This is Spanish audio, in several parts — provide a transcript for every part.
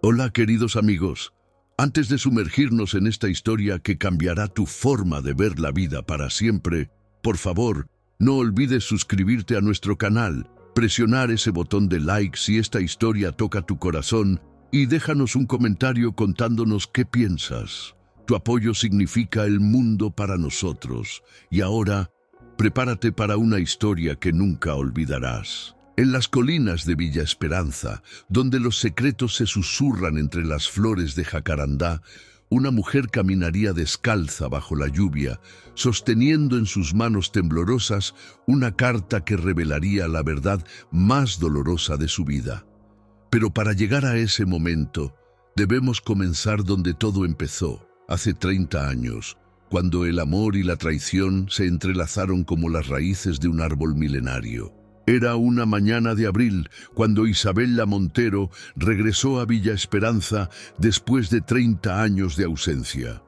Hola, queridos amigos. Antes de sumergirnos en esta historia que cambiará tu forma de ver la vida para siempre, por favor, no olvides suscribirte a nuestro canal, presionar ese botón de like si esta historia toca tu corazón y déjanos un comentario contándonos qué piensas. Tu apoyo significa el mundo para nosotros. Y ahora, prepárate para una historia que nunca olvidarás. En las colinas de Villa Esperanza, donde los secretos se susurran entre las flores de jacarandá, una mujer caminaría descalza bajo la lluvia, sosteniendo en sus manos temblorosas una carta que revelaría la verdad más dolorosa de su vida. Pero para llegar a ese momento, debemos comenzar donde todo empezó, hace 30 años, cuando el amor y la traición se entrelazaron como las raíces de un árbol milenario. Era una mañana de abril cuando Isabela Montero regresó a Villa Esperanza después de 30 años de ausencia.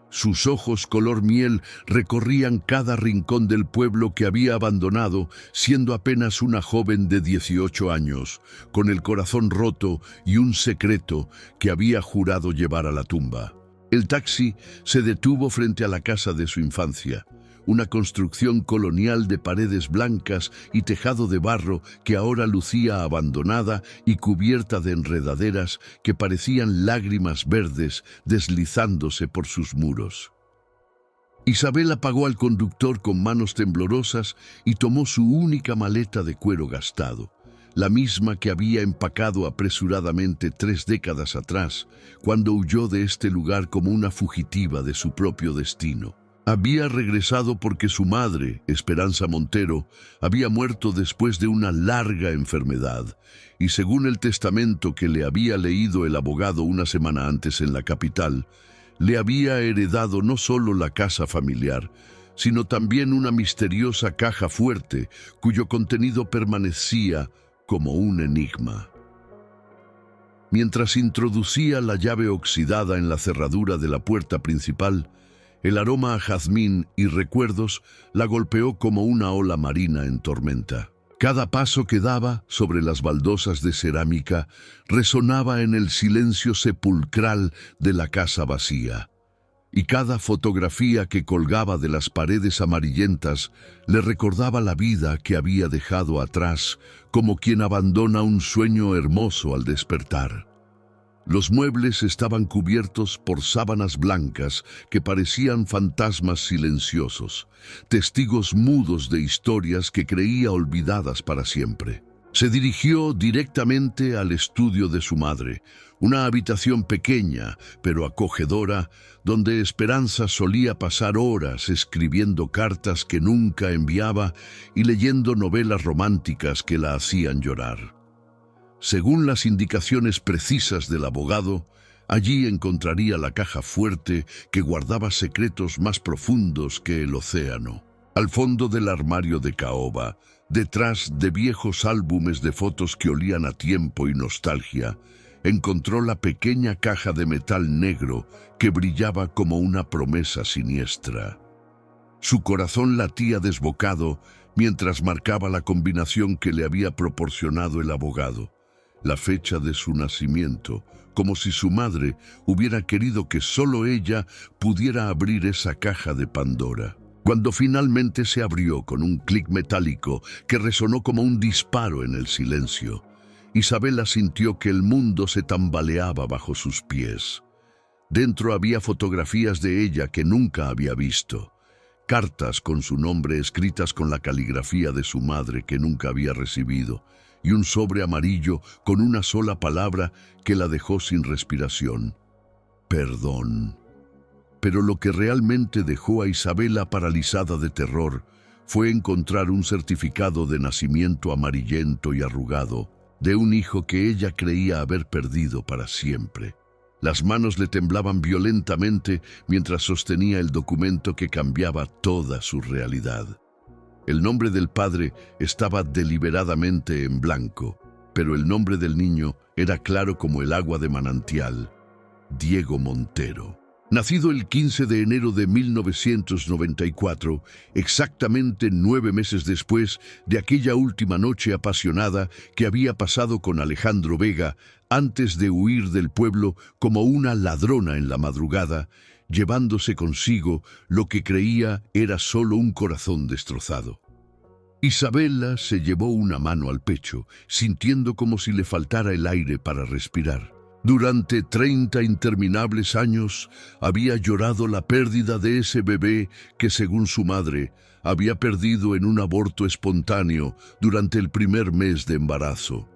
Sus ojos color miel recorrían cada rincón del pueblo que había abandonado, siendo apenas una joven de 18 años, con el corazón roto y un secreto que había jurado llevar a la tumba. El taxi se detuvo frente a la casa de su infancia, una construcción colonial de paredes blancas y tejado de barro que ahora lucía abandonada y cubierta de enredaderas que parecían lágrimas verdes deslizándose por sus muros. Isabela pagó al conductor con manos temblorosas y tomó su única maleta de cuero gastado, la misma que había empacado apresuradamente 3 décadas atrás, cuando huyó de este lugar como una fugitiva de su propio destino. Había regresado porque su madre, Esperanza Montero, había muerto después de una larga enfermedad, y según el testamento que le había leído el abogado una semana antes en la capital, le había heredado no solo la casa familiar, sino también una misteriosa caja fuerte cuyo contenido permanecía como un enigma. Mientras introducía la llave oxidada en la cerradura de la puerta principal, el aroma a jazmín y recuerdos la golpeó como una ola marina en tormenta. Cada paso que daba sobre las baldosas de cerámica resonaba en el silencio sepulcral de la casa vacía, y cada fotografía que colgaba de las paredes amarillentas le recordaba la vida que había dejado atrás, como quien abandona un sueño hermoso al despertar. Los muebles estaban cubiertos por sábanas blancas que parecían fantasmas silenciosos, testigos mudos de historias que creía olvidadas para siempre. Se dirigió directamente al estudio de su madre, una habitación pequeña pero acogedora, donde Esperanza solía pasar horas escribiendo cartas que nunca enviaba y leyendo novelas románticas que la hacían llorar. Según las indicaciones precisas del abogado, allí encontraría la caja fuerte que guardaba secretos más profundos que el océano. Al fondo del armario de caoba, detrás de viejos álbumes de fotos que olían a tiempo y nostalgia, encontró la pequeña caja de metal negro que brillaba como una promesa siniestra. Su corazón latía desbocado mientras marcaba la combinación que le había proporcionado el abogado, la fecha de su nacimiento, como si su madre hubiera querido que solo ella pudiera abrir esa caja de Pandora. Cuando finalmente se abrió con un clic metálico que resonó como un disparo en el silencio, Isabela sintió que el mundo se tambaleaba bajo sus pies. Dentro había fotografías de ella que nunca había visto, cartas con su nombre escritas con la caligrafía de su madre que nunca había recibido, y un sobre amarillo con una sola palabra que la dejó sin respiración: perdón. Pero lo que realmente dejó a Isabela paralizada de terror fue encontrar un certificado de nacimiento amarillento y arrugado de un hijo que ella creía haber perdido para siempre. Las manos le temblaban violentamente mientras sostenía el documento que cambiaba toda su realidad. El nombre del padre estaba deliberadamente en blanco, pero el nombre del niño era claro como el agua de manantial: Diego Montero. Nacido el 15 de enero de 1994, exactamente 9 meses después de aquella última noche apasionada que había pasado con Alejandro Vega, antes de huir del pueblo como una ladrona en la madrugada, llevándose consigo lo que creía era solo un corazón destrozado. Isabela se llevó una mano al pecho, sintiendo como si le faltara el aire para respirar. Durante 30 interminables años había llorado la pérdida de ese bebé que, según su madre, había perdido en un aborto espontáneo durante el primer mes de embarazo.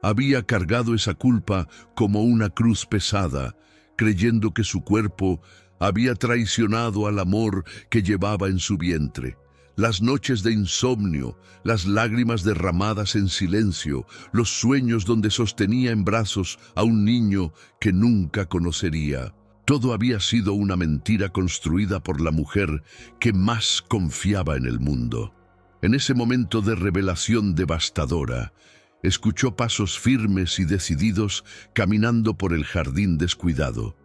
Había cargado esa culpa como una cruz pesada, creyendo que su cuerpo había traicionado al amor que llevaba en su vientre. Las noches de insomnio, las lágrimas derramadas en silencio, los sueños donde sostenía en brazos a un niño que nunca conocería. Todo había sido una mentira construida por la mujer que más confiaba en el mundo. En ese momento de revelación devastadora, escuchó pasos firmes y decididos caminando por el jardín descuidado.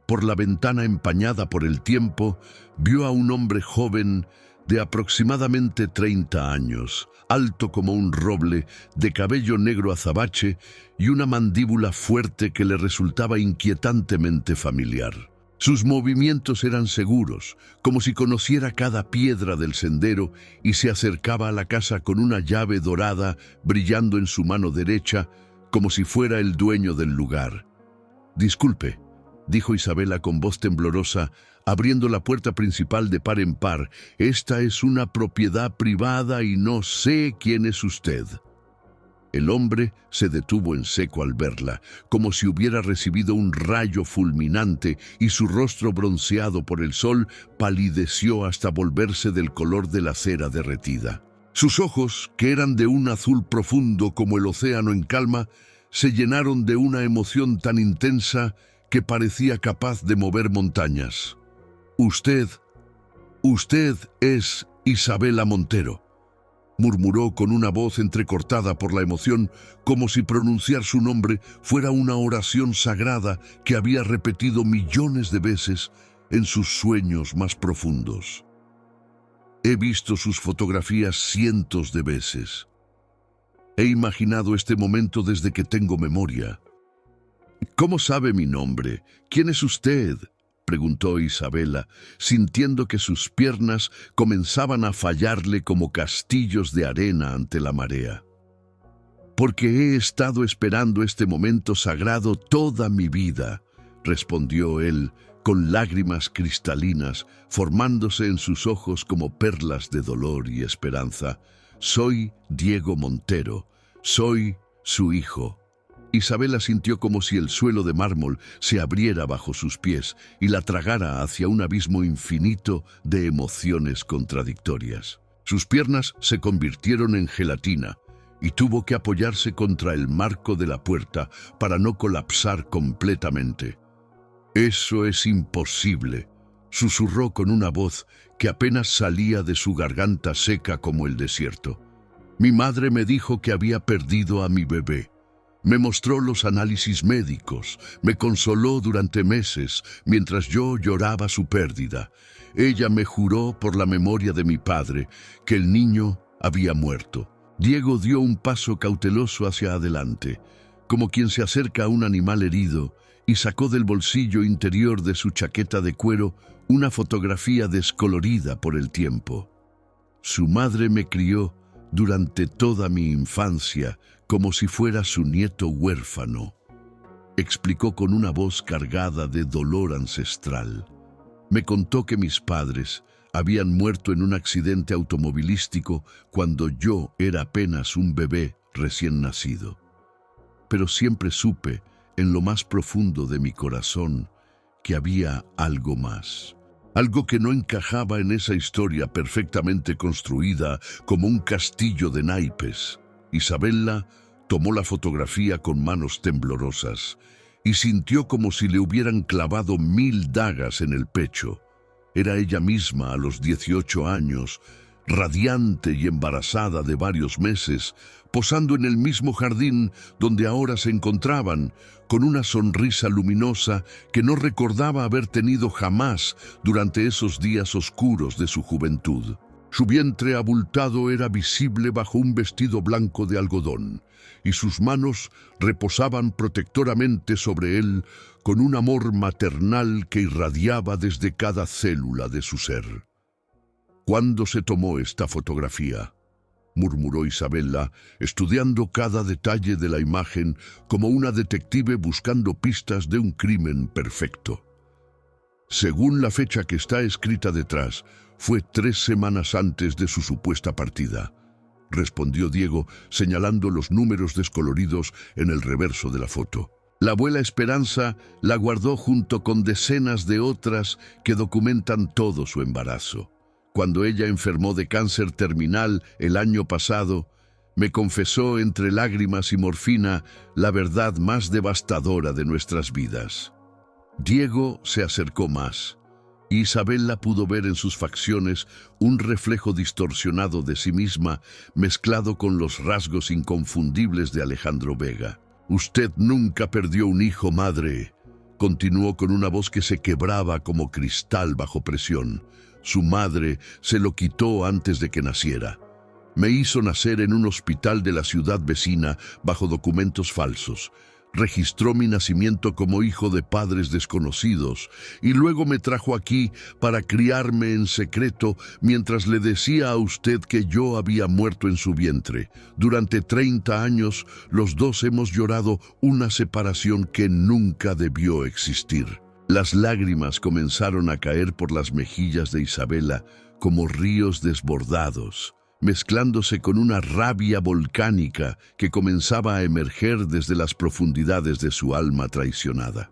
Por la ventana empañada por el tiempo, vio a un hombre joven de aproximadamente 30 años, alto como un roble, de cabello negro azabache y una mandíbula fuerte que le resultaba inquietantemente familiar. Sus movimientos eran seguros, como si conociera cada piedra del sendero, y se acercaba a la casa con una llave dorada brillando en su mano derecha, como si fuera el dueño del lugar. «Disculpe», dijo Isabela con voz temblorosa, abriendo la puerta principal de par en par. «Esta es una propiedad privada y no sé quién es usted». El hombre se detuvo en seco al verla, como si hubiera recibido un rayo fulminante, y su rostro bronceado por el sol palideció hasta volverse del color de la cera derretida. Sus ojos, que eran de un azul profundo como el océano en calma, se llenaron de una emoción tan intensa que parecía capaz de mover montañas. Usted es Isabela Montero», murmuró con una voz entrecortada por la emoción, como si pronunciar su nombre fuera una oración sagrada que había repetido millones de veces en sus sueños más profundos. «He visto sus fotografías cientos de veces. He imaginado este momento desde que tengo memoria». «¿Cómo sabe mi nombre? ¿Quién es usted?», preguntó Isabela, sintiendo que sus piernas comenzaban a fallarle como castillos de arena ante la marea. «Porque he estado esperando este momento sagrado toda mi vida», respondió él, con lágrimas cristalinas formándose en sus ojos como perlas de dolor y esperanza. «Soy Diego Montero, soy su hijo». Isabela sintió como si el suelo de mármol se abriera bajo sus pies y la tragara hacia un abismo infinito de emociones contradictorias. Sus piernas se convirtieron en gelatina y tuvo que apoyarse contra el marco de la puerta para no colapsar completamente. «Eso es imposible», susurró con una voz que apenas salía de su garganta seca como el desierto. «Mi madre me dijo que había perdido a mi bebé. Me mostró los análisis médicos, me consoló durante meses mientras yo lloraba su pérdida. Ella me juró por la memoria de mi padre que el niño había muerto». Diego dio un paso cauteloso hacia adelante, como quien se acerca a un animal herido, y sacó del bolsillo interior de su chaqueta de cuero una fotografía descolorida por el tiempo. «Su madre me crió durante toda mi infancia como si fuera su nieto huérfano», explicó con una voz cargada de dolor ancestral. «Me contó que mis padres habían muerto en un accidente automovilístico cuando yo era apenas un bebé recién nacido. Pero siempre supe, en lo más profundo de mi corazón, que había algo más. Algo que no encajaba en esa historia perfectamente construida como un castillo de naipes». Isabela tomó la fotografía con manos temblorosas y sintió como si le hubieran clavado 1000 dagas en el pecho. Era ella misma a los 18 años, radiante y embarazada de varios meses, posando en el mismo jardín donde ahora se encontraban, con una sonrisa luminosa que no recordaba haber tenido jamás durante esos días oscuros de su juventud. Su vientre abultado era visible bajo un vestido blanco de algodón, y sus manos reposaban protectoramente sobre él con un amor maternal que irradiaba desde cada célula de su ser. ¿Cuándo se tomó esta fotografía?, murmuró Isabella, estudiando cada detalle de la imagen como una detective buscando pistas de un crimen perfecto. Según la fecha que está escrita detrás, fue 3 semanas antes de su supuesta partida, respondió Diego, señalando los números descoloridos en el reverso de la foto. La abuela Esperanza la guardó junto con decenas de otras que documentan todo su embarazo. Cuando ella enfermó de cáncer terminal el año pasado, me confesó entre lágrimas y morfina la verdad más devastadora de nuestras vidas. Diego se acercó más. Isabella pudo ver en sus facciones un reflejo distorsionado de sí misma mezclado con los rasgos inconfundibles de Alejandro Vega. «Usted nunca perdió un hijo, madre», continuó con una voz que se quebraba como cristal bajo presión. «Su madre se lo quitó antes de que naciera. Me hizo nacer en un hospital de la ciudad vecina bajo documentos falsos. Registró mi nacimiento como hijo de padres desconocidos y luego me trajo aquí para criarme en secreto mientras le decía a usted que yo había muerto en su vientre. Durante 30 años los dos hemos llorado una separación que nunca debió existir». Las lágrimas comenzaron a caer por las mejillas de Isabella como ríos desbordados, mezclándose con una rabia volcánica que comenzaba a emerger desde las profundidades de su alma traicionada.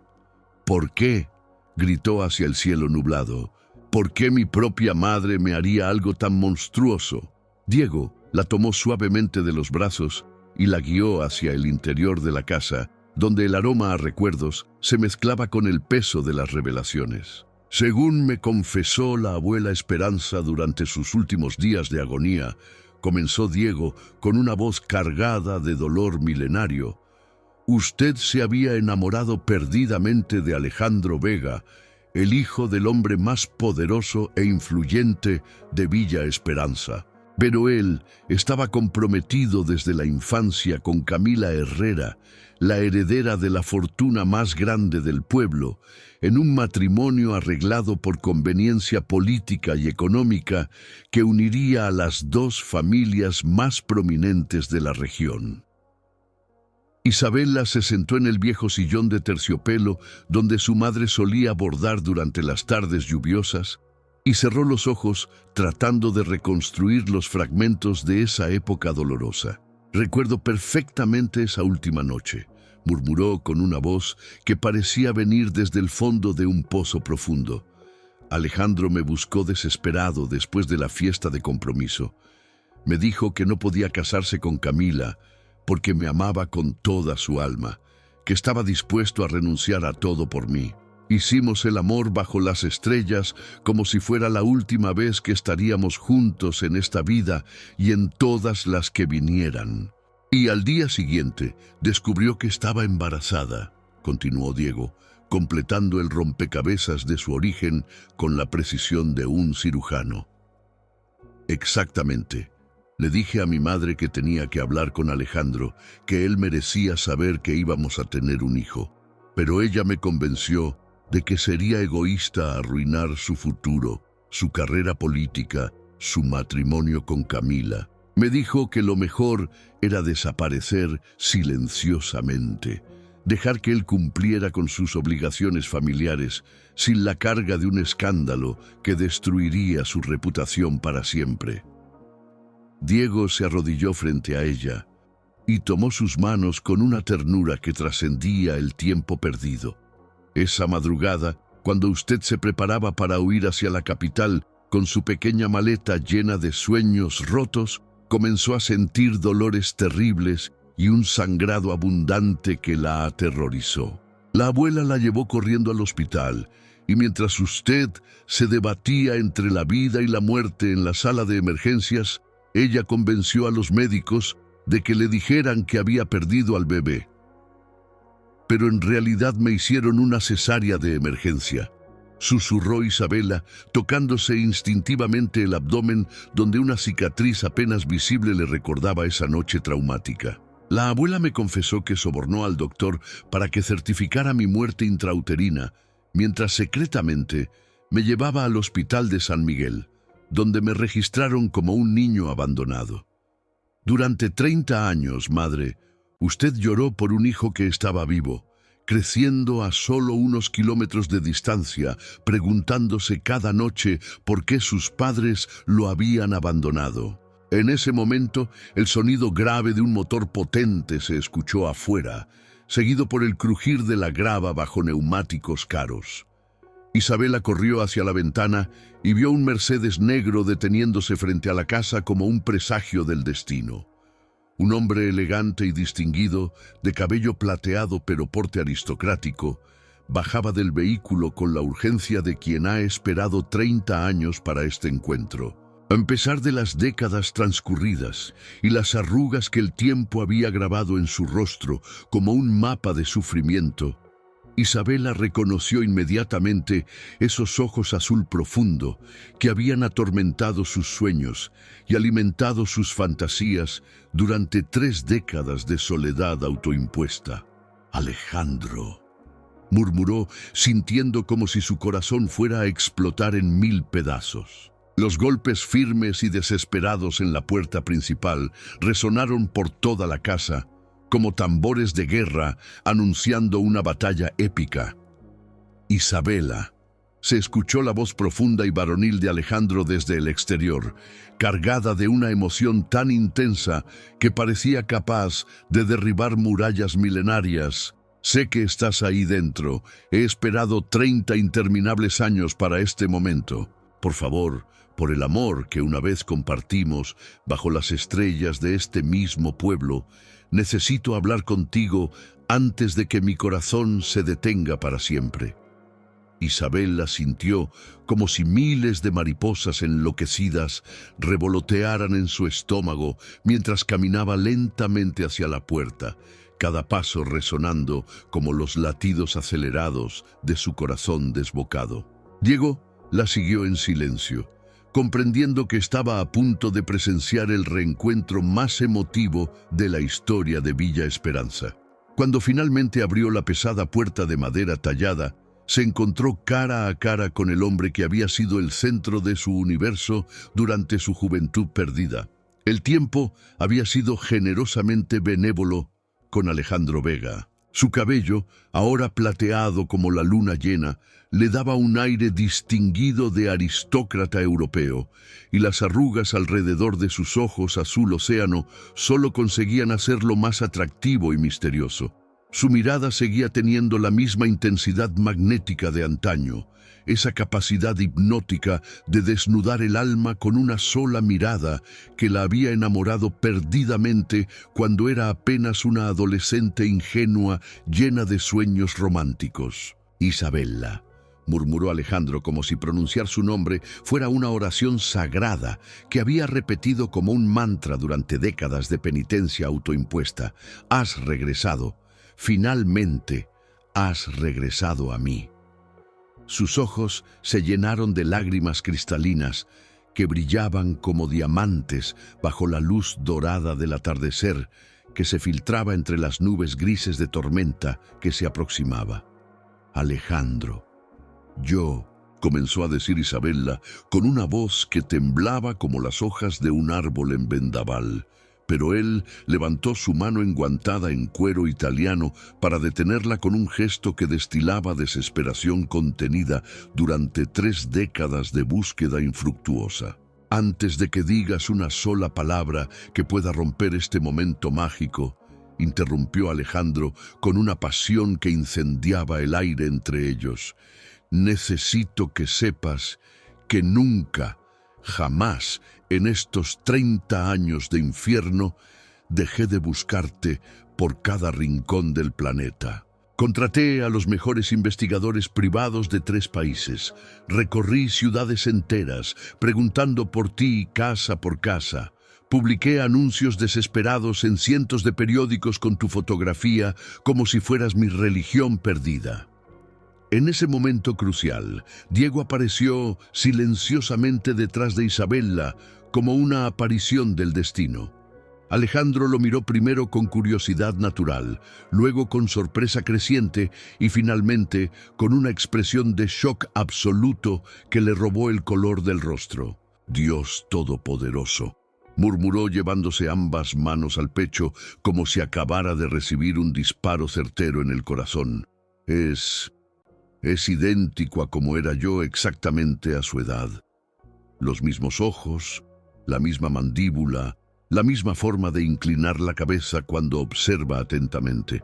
«¿Por qué?», gritó hacia el cielo nublado. «¿Por qué mi propia madre me haría algo tan monstruoso?». Diego la tomó suavemente de los brazos y la guió hacia el interior de la casa, donde el aroma a recuerdos se mezclaba con el peso de las revelaciones. «Según me confesó la abuela Esperanza durante sus últimos días de agonía», comenzó Diego con una voz cargada de dolor milenario, «usted se había enamorado perdidamente de Alejandro Vega, el hijo del hombre más poderoso e influyente de Villa Esperanza. Pero él estaba comprometido desde la infancia con Camila Herrera, la heredera de la fortuna más grande del pueblo, en un matrimonio arreglado por conveniencia política y económica que uniría a las dos familias más prominentes de la región». Isabella se sentó en el viejo sillón de terciopelo donde su madre solía bordar durante las tardes lluviosas y cerró los ojos tratando de reconstruir los fragmentos de esa época dolorosa. «Recuerdo perfectamente esa última noche», murmuró con una voz que parecía venir desde el fondo de un pozo profundo. «Alejandro me buscó desesperado después de la fiesta de compromiso. Me dijo que no podía casarse con Camila porque me amaba con toda su alma, que estaba dispuesto a renunciar a todo por mí. Hicimos el amor bajo las estrellas como si fuera la última vez que estaríamos juntos en esta vida y en todas las que vinieran. Y al día siguiente descubrió que estaba embarazada», continuó Diego, completando el rompecabezas de su origen con la precisión de un cirujano. «Exactamente. Le dije a mi madre que tenía que hablar con Alejandro, que él merecía saber que íbamos a tener un hijo. Pero ella me convenció de que sería egoísta arruinar su futuro, su carrera política, su matrimonio con Camila. Me dijo que lo mejor era desaparecer silenciosamente, dejar que él cumpliera con sus obligaciones familiares sin la carga de un escándalo que destruiría su reputación para siempre». Diego se arrodilló frente a ella y tomó sus manos con una ternura que trascendía el tiempo perdido. «Esa madrugada, cuando usted se preparaba para huir hacia la capital con su pequeña maleta llena de sueños rotos, comenzó a sentir dolores terribles y un sangrado abundante que la aterrorizó. La abuela la llevó corriendo al hospital y mientras usted se debatía entre la vida y la muerte en la sala de emergencias, ella convenció a los médicos de que le dijeran que había perdido al bebé. Pero en realidad me hicieron una cesárea de emergencia. susurró Isabela, tocándose instintivamente el abdomen donde una cicatriz apenas visible le recordaba esa noche traumática. La abuela me confesó que sobornó al doctor para que certificara mi muerte intrauterina, mientras secretamente me llevaba al hospital de San Miguel, donde me registraron como un niño abandonado. Durante 30 años, madre, usted lloró por un hijo que estaba vivo, creciendo a solo unos kilómetros de distancia, preguntándose cada noche por qué sus padres lo habían abandonado. En ese momento, el sonido grave de un motor potente se escuchó afuera, seguido por el crujir de la grava bajo neumáticos caros. Isabela corrió hacia la ventana y vio un Mercedes negro deteniéndose frente a la casa como un presagio del destino. Un hombre elegante y distinguido, de cabello plateado pero porte aristocrático, bajaba del vehículo con la urgencia de quien ha esperado 30 años para este encuentro. A pesar de las décadas transcurridas y las arrugas que el tiempo había grabado en su rostro como un mapa de sufrimiento, Isabela reconoció inmediatamente esos ojos azul profundo que habían atormentado sus sueños y alimentado sus fantasías durante 3 décadas de soledad autoimpuesta. «Alejandro», murmuró, sintiendo como si su corazón fuera a explotar en 1000 pedazos. Los golpes firmes y desesperados en la puerta principal resonaron por toda la casa, como tambores de guerra anunciando una batalla épica. «Isabela», se escuchó la voz profunda y varonil de Alejandro desde el exterior, cargada de una emoción tan intensa que parecía capaz de derribar murallas milenarias. «Sé que estás ahí dentro. He esperado 30 interminables años para este momento. Por favor, por el amor que una vez compartimos bajo las estrellas de este mismo pueblo, necesito hablar contigo antes de que mi corazón se detenga para siempre». Isabela sintió como si miles de mariposas enloquecidas revolotearan en su estómago mientras caminaba lentamente hacia la puerta, cada paso resonando como los latidos acelerados de su corazón desbocado. Diego la siguió en silencio, comprendiendo que estaba a punto de presenciar el reencuentro más emotivo de la historia de Villa Esperanza. Cuando finalmente abrió la pesada puerta de madera tallada, se encontró cara a cara con el hombre que había sido el centro de su universo durante su juventud perdida. El tiempo había sido generosamente benévolo con Alejandro Vega. Su cabello, ahora plateado como la luna llena, le daba un aire distinguido de aristócrata europeo, y las arrugas alrededor de sus ojos azul océano solo conseguían hacerlo más atractivo y misterioso. Su mirada seguía teniendo la misma intensidad magnética de antaño, esa capacidad hipnótica de desnudar el alma con una sola mirada que la había enamorado perdidamente cuando era apenas una adolescente ingenua llena de sueños románticos. «Isabela», murmuró Alejandro como si pronunciar su nombre fuera una oración sagrada que había repetido como un mantra durante décadas de penitencia autoimpuesta. «Has regresado. Finalmente, has regresado a mí». Sus ojos se llenaron de lágrimas cristalinas que brillaban como diamantes bajo la luz dorada del atardecer que se filtraba entre las nubes grises de tormenta que se aproximaba. «Alejandro, yo», comenzó a decir Isabela con una voz que temblaba como las hojas de un árbol en vendaval. Pero él levantó su mano enguantada en cuero italiano para detenerla con un gesto que destilaba desesperación contenida durante 3 décadas de búsqueda infructuosa. «Antes de que digas una sola palabra que pueda romper este momento mágico», interrumpió Alejandro con una pasión que incendiaba el aire entre ellos, «necesito que sepas que nunca, jamás, en estos 30 años de infierno, dejé de buscarte por cada rincón del planeta. Contraté a los mejores investigadores privados de 3 países. Recorrí ciudades enteras, preguntando por ti casa por casa. Publiqué anuncios desesperados en cientos de periódicos con tu fotografía como si fueras mi religión perdida. En ese momento crucial, Diego apareció silenciosamente detrás de Isabella como una aparición del destino. Alejandro lo miró primero con curiosidad natural, luego con sorpresa creciente y finalmente con una expresión de shock absoluto que le robó el color del rostro. «Dios Todopoderoso», murmuró llevándose ambas manos al pecho como si acabara de recibir un disparo certero en el corazón. Es idéntico a como era yo exactamente a su edad. Los mismos ojos, la misma mandíbula, la misma forma de inclinar la cabeza cuando observa atentamente.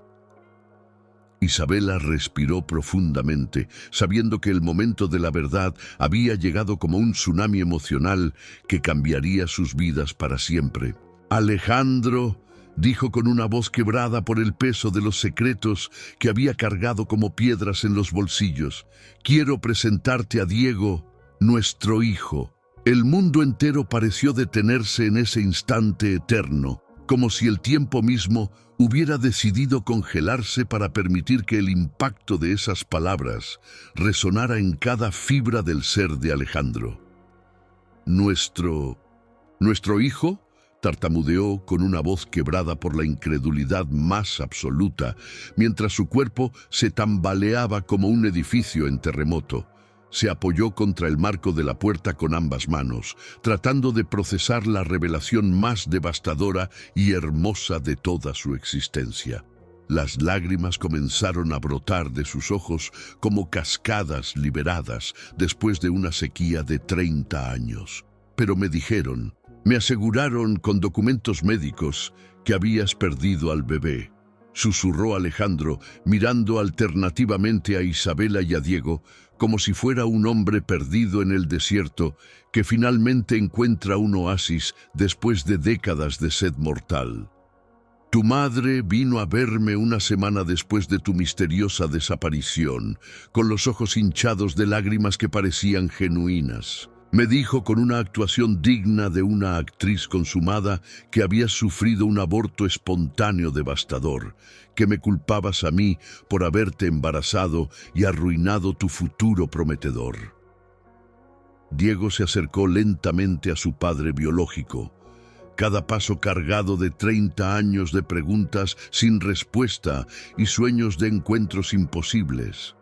Isabella respiró profundamente, sabiendo que el momento de la verdad había llegado como un tsunami emocional que cambiaría sus vidas para siempre. «Alejandro», dijo con una voz quebrada por el peso de los secretos que había cargado como piedras en los bolsillos, «quiero presentarte a Diego, nuestro hijo». El mundo entero pareció detenerse en ese instante eterno, como si el tiempo mismo hubiera decidido congelarse para permitir que el impacto de esas palabras resonara en cada fibra del ser de Alejandro. ¿Nuestro hijo?», tartamudeó con una voz quebrada por la incredulidad más absoluta, mientras su cuerpo se tambaleaba como un edificio en terremoto. Se apoyó contra el marco de la puerta con ambas manos, tratando de procesar la revelación más devastadora y hermosa de toda su existencia. Las lágrimas comenzaron a brotar de sus ojos como cascadas liberadas después de una sequía de 30 años. «Pero me aseguraron con documentos médicos que habías perdido al bebé», susurró Alejandro, mirando alternativamente a Isabella y a Diego, como si fuera un hombre perdido en el desierto que finalmente encuentra un oasis después de décadas de sed mortal. «Tu madre vino a verme una semana después de tu misteriosa desaparición, con los ojos hinchados de lágrimas que parecían genuinas. Me dijo con una actuación digna de una actriz consumada que habías sufrido un aborto espontáneo devastador, que me culpabas a mí por haberte embarazado y arruinado tu futuro prometedor». Diego se acercó lentamente a su padre biológico, cada paso cargado de 30 años de preguntas sin respuesta y sueños de encuentros imposibles.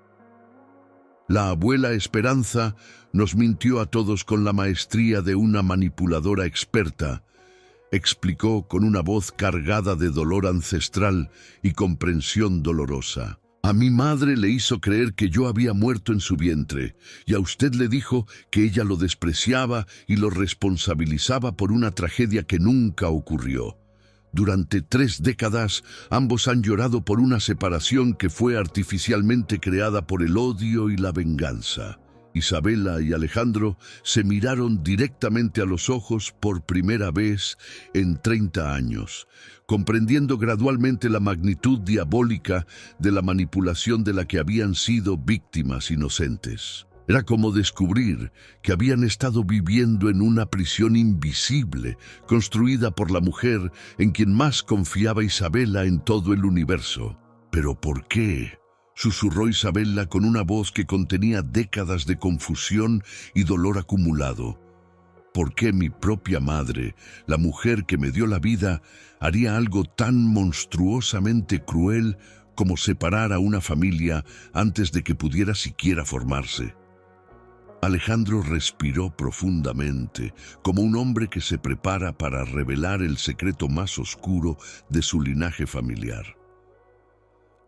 «La abuela Esperanza nos mintió a todos con la maestría de una manipuladora experta», explicó con una voz cargada de dolor ancestral y comprensión dolorosa. «A mi madre le hizo creer que yo había muerto en su vientre, y a usted le dijo que ella lo despreciaba y lo responsabilizaba por una tragedia que nunca ocurrió. Durante 3 décadas, ambos han llorado por una separación que fue artificialmente creada por el odio y la venganza». Isabella y Alejandro se miraron directamente a los ojos por primera vez en 30 años, comprendiendo gradualmente la magnitud diabólica de la manipulación de la que habían sido víctimas inocentes. Era como descubrir que habían estado viviendo en una prisión invisible, construida por la mujer en quien más confiaba Isabella en todo el universo. «¿Pero por qué?», susurró Isabella con una voz que contenía décadas de confusión y dolor acumulado. «¿Por qué mi propia madre, la mujer que me dio la vida, haría algo tan monstruosamente cruel como separar a una familia antes de que pudiera siquiera formarse?» Alejandro respiró profundamente, como un hombre que se prepara para revelar el secreto más oscuro de su linaje familiar.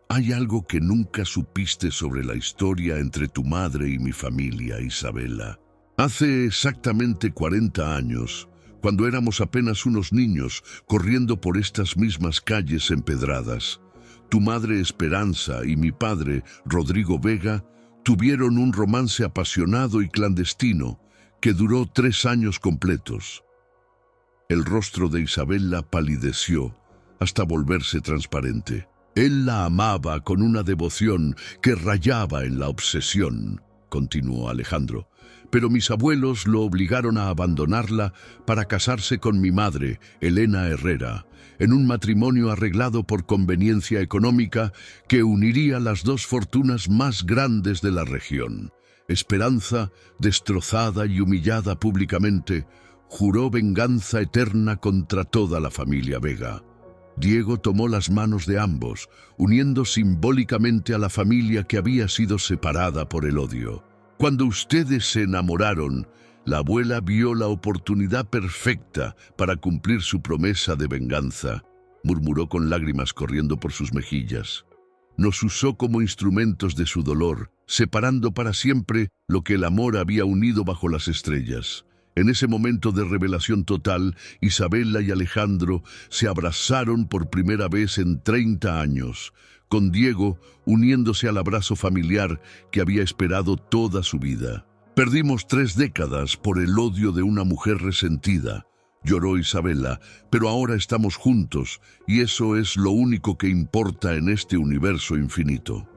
«Hay algo que nunca supiste sobre la historia entre tu madre y mi familia, Isabella. Hace exactamente 40 años, cuando éramos apenas unos niños corriendo por estas mismas calles empedradas, tu madre Esperanza y mi padre, Rodrigo Vega, tuvieron un romance apasionado y clandestino que duró 3 años completos». El rostro de Isabella palideció hasta volverse transparente. Él la amaba con una devoción que rayaba en la obsesión. continuó Alejandro, pero mis abuelos lo obligaron a abandonarla para casarse con mi madre, Elena Herrera, en un matrimonio arreglado por conveniencia económica que uniría las dos fortunas más grandes de la región. Esperanza, destrozada y humillada públicamente, juró venganza eterna contra toda la familia Vega. Diego tomó las manos de ambos, uniendo simbólicamente a la familia que había sido separada por el odio. Cuando ustedes se enamoraron, la abuela vio la oportunidad perfecta para cumplir su promesa de venganza, murmuró con lágrimas corriendo por sus mejillas. Nos usó como instrumentos de su dolor, separando para siempre lo que el amor había unido bajo las estrellas. En ese momento de revelación total, Isabela y Alejandro se abrazaron por primera vez en 30 años, con Diego uniéndose al abrazo familiar que había esperado toda su vida. Perdimos 3 décadas por el odio de una mujer resentida, lloró Isabela, pero ahora estamos juntos y eso es lo único que importa en este universo infinito.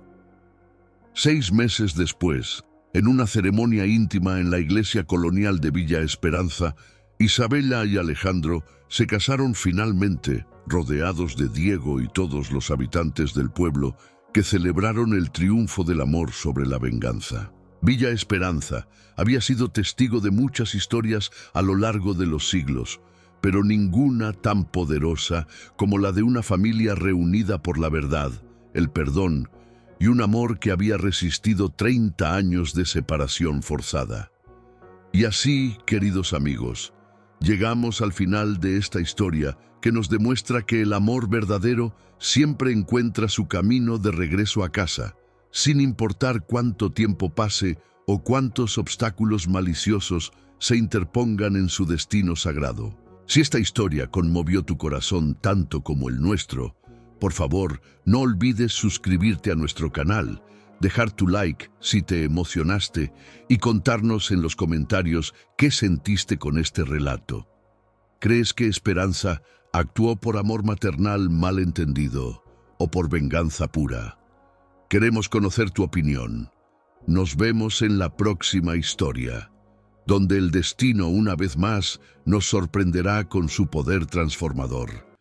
6 meses después, en una ceremonia íntima en la iglesia colonial de Villa Esperanza, Isabela y Alejandro se casaron finalmente, rodeados de Diego y todos los habitantes del pueblo que celebraron el triunfo del amor sobre la venganza. Villa Esperanza había sido testigo de muchas historias a lo largo de los siglos, pero ninguna tan poderosa como la de una familia reunida por la verdad, el perdón y un amor que había resistido 30 años de separación forzada. Y así, queridos amigos, llegamos al final de esta historia que nos demuestra que el amor verdadero siempre encuentra su camino de regreso a casa, sin importar cuánto tiempo pase o cuántos obstáculos maliciosos se interpongan en su destino sagrado. Si esta historia conmovió tu corazón tanto como el nuestro, por favor, no olvides suscribirte a nuestro canal, dejar tu like si te emocionaste y contarnos en los comentarios qué sentiste con este relato. ¿Crees que Esperanza actuó por amor maternal mal entendido o por venganza pura? Queremos conocer tu opinión. Nos vemos en la próxima historia, donde el destino una vez más nos sorprenderá con su poder transformador.